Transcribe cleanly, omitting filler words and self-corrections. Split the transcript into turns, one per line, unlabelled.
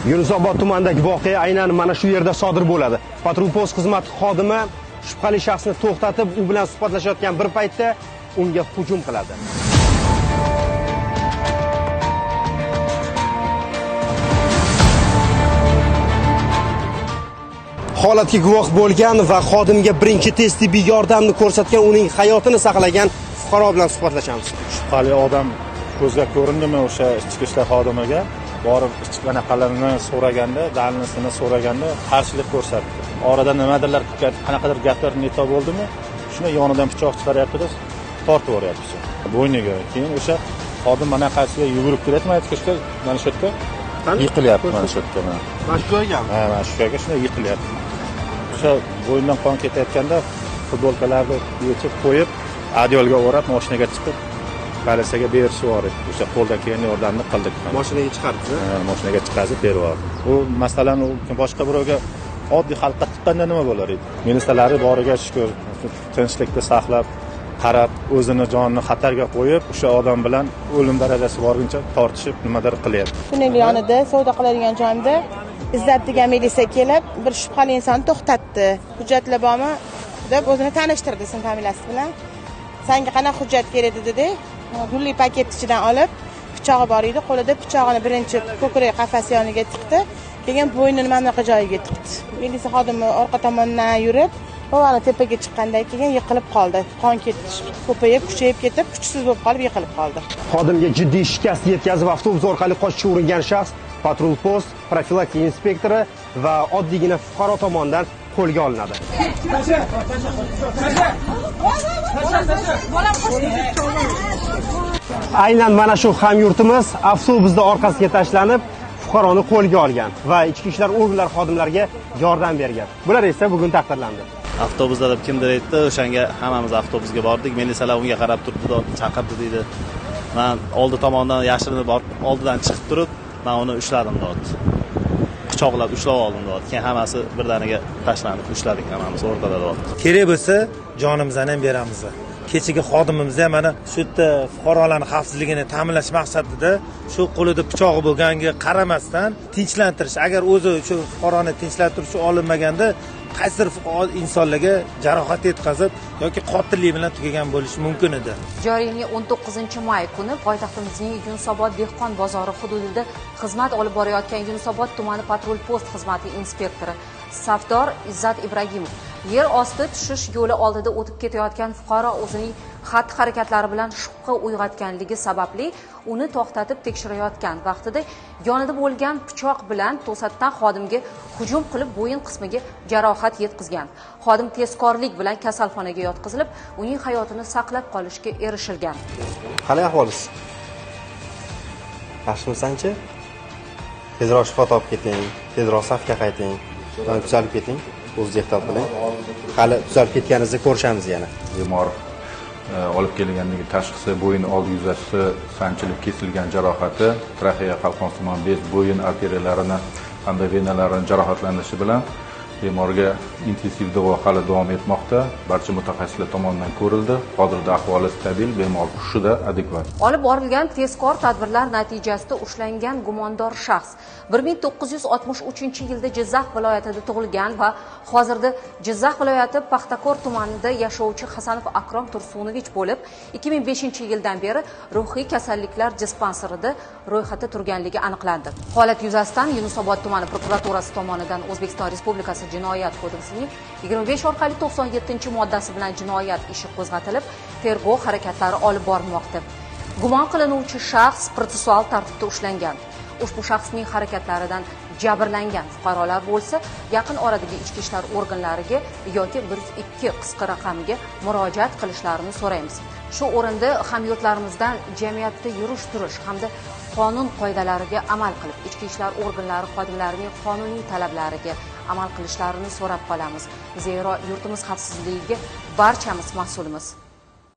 Yunusobod tumanidagi voqea aynan mana shu yerda sodir bo'ladi. Patrul post xizmati xodimi shubhali shaxsni to'xtatib, u bilan suhbatlashayotgan bir paytda unga hujum qiladi. Holatga guvoh bo'lgan va xodimga birinchi tez tibbiy yordamni ko'rsatgan, uning hayotini saqlagan fuqaro bilan suhbatlashamiz.
Shubhali odam ko'zga ko'rindimi o'sha ichki ishlar xodimiga? Borib qanaqalarini so'raganda, dalillasini so'raganda qarshilik ko'rsatdi. Orada nimadirlar, qanaqadir gaplar neto bo'ldimi? Shuni yonidan pichoq chiqaryapti-da, tortib yuboryapti. Bo'yniga. Keyin o'sha xodim mana qaysiga yugurib kelyapti, mana ichki ishlar mana shu yerga yiqilyapti, mana shu yerga.
Mana shu joyga?
Ha, mana shu joyga shunday yiqilyapti. O'sha bo'ynidan qon ketayotganda futbolkalarni yechib qo'yib, adyolga o'rab mashinaga chiqib politsiyaga berishib yubordik. O'sha qo'ldan kelgan yordamni qildik.
Mashinaga chiqardi.
Mashinaga chiqazib berib yubordik. Bu masalan boshqa birovga oddiy xalqqa chiqqanda nima bo'lar edi? Militsiyalar boriga shukur, tinchlikni saqlab, qarab, o'zini jonini xatarga qo'yib, o'sha odam bilan o'lim darajasi borguncha tortishib, nimadir qilyapti.
Tunnel yonida savdo qiladigan joyimda Izzat degan militsiya kelib, bir shubhali insonni to'xtatdi. Hujjatlar bormi deb o'zini tanishtirdi ism familiyasi bilan. Senga qanaqa hujjat kerak dedi. Gulli paket ichidan olib, pichog'i bor edi. Qo'lida pichog'ini birinchi ko'krak qafasi yoniga tiqdi, keyin bo'ynini mana bunaqa joyiga tiqdi. Militsiya xodimi orqa tomondan yurib, o'g'ani tepaga chiqqandan keyin yiqilib qoldi. Qon ketish ko'payib, kuchayib ketib, kuchsiz bo'lib qolib yiqilib qoldi.
Xodimga jiddiy shikast yetkazib, avtobus orqali qochishga uringan shaxs patrul post profilaktika inspektori va oddiygina fuqaro tomonidan qo'lga olinadi. Aynan mana shu hamyurtimiz avtobusda orqasiga tashlanib, fuqaroni qo'lga olgan va ichki ishlar organlari xodimlariga yordam bergan. Bular esa bugun taqdirlandi.
Avtobusda deb kimdir aytdi, o'shanga hammamiz avtobusga bordik. Militsiyalar unga qarab turdi, chaqirdi deydi. Men oldi tomondan yashirinib borib, oldidan chiqib turib, men uni ushladim deydi. Pichoqlab ushlab oldim deydi. Keyin hammasi birdaniga tashlanib ushladik hammamiz o'rtada deydi.
Kerak bo'lsa, jonimizni ham beramiz. Kechagi xodimimiz ham mana shu yerda fuqarolarning xavfsizligini ta'minlash maqsadida shu qo'lida pichog'i bo'lganiga qaramasdan tinchlantirish, agar o'zi shu fuqaroni tinchlantirish olinmaganda qaysidir insonlarga jarohat yetkazib yoki qotillik bilan tugagan bo'lishi mumkin edi.
Joriy yilning 19-may kuni poytaxtimizning Yunusobod dehqon bozori hududida xizmat olib borayotgan Yunusobod tumani patrul post xizmati inspektori Safdor Izzat Ibragimov yer osti tushish yo'li oldida o'tib ketayotgan fuqaro o'zining xatti-harakatlari bilan shubha uyg'otganligi sababli uni to'xtatib tekshirayotgan vaqtida yonida bo'lgan pichoq bilan to'satdan xodimga hujum qilib bo'yin qismiga jarohat yetkazgan. Xodim tezkorlik bilan kasalxonaga yotqizilib, uning hayotini saqlab qolishga erishilgan.
Qanday ahvolingiz? Yaxshimisan-chi? Tezroq shifo topib keting, tezroq safga qayting, tuzalib keting. O'zingiz ehtiyot qiling. Hali tuzalib ketganingizni ko'rishamiz yana.
Bemor olib kelinganligi tashxisi bo'yin oldi yuzasi sanchilib kesilgan jarohati, traxeya qalqonsimon bez, bo'yin arteriyalarini hamda venalarini jarohatlanishi bilan bemorga intensiv davo hali davom etmoqda. Barcha mutaxassislar tomonidan ko'rildi. Hozirda ahvoli stabil, bemor hushida, adekvat.
Olib borilgan tezkor tadbirlar natijasida ushlangan gumondor shaxs 1963-yilda Jizzax viloyatida tug'ilgan va hozirda Jizzax viloyati Paxtakor tumanida yashovchi Hasanov Akrom Tursunovich bo'lib, 2005-yildan beri ruhiy kasalliklar dispanserida ro'yxatda turganligi aniqlandi. Holat yuzasidan Yunusobod tumani prokuraturasi tomonidan O'zbekiston Respublikasi Jinoyat kodeksining 25/97-moddasi bilan jinoyat ishi qo'zg'atilib, tergov harakatlari olib borilmoqda. Gumon qilinuvchi shaxs protsessual tartibda ushlangan. Ushbu shaxsning harakatlaridan jabrlangan fuqarolar bo'lsa, yaqin oradagi ichki ishlar organlariga yoki 102 qisqa raqamiga murojaat qilishlarini so'raymiz. Shu o'rinda hamyurtlarimizdan jamiyatda yurish-turish hamda qonun qoidalariga amal qilib, ichki ishlar organlari xodimlarining qonuniy talablariga amal qilishlarini so'rab qolamiz. Zero yurtimiz xavfsizligiga barchamiz mas'ulmiz.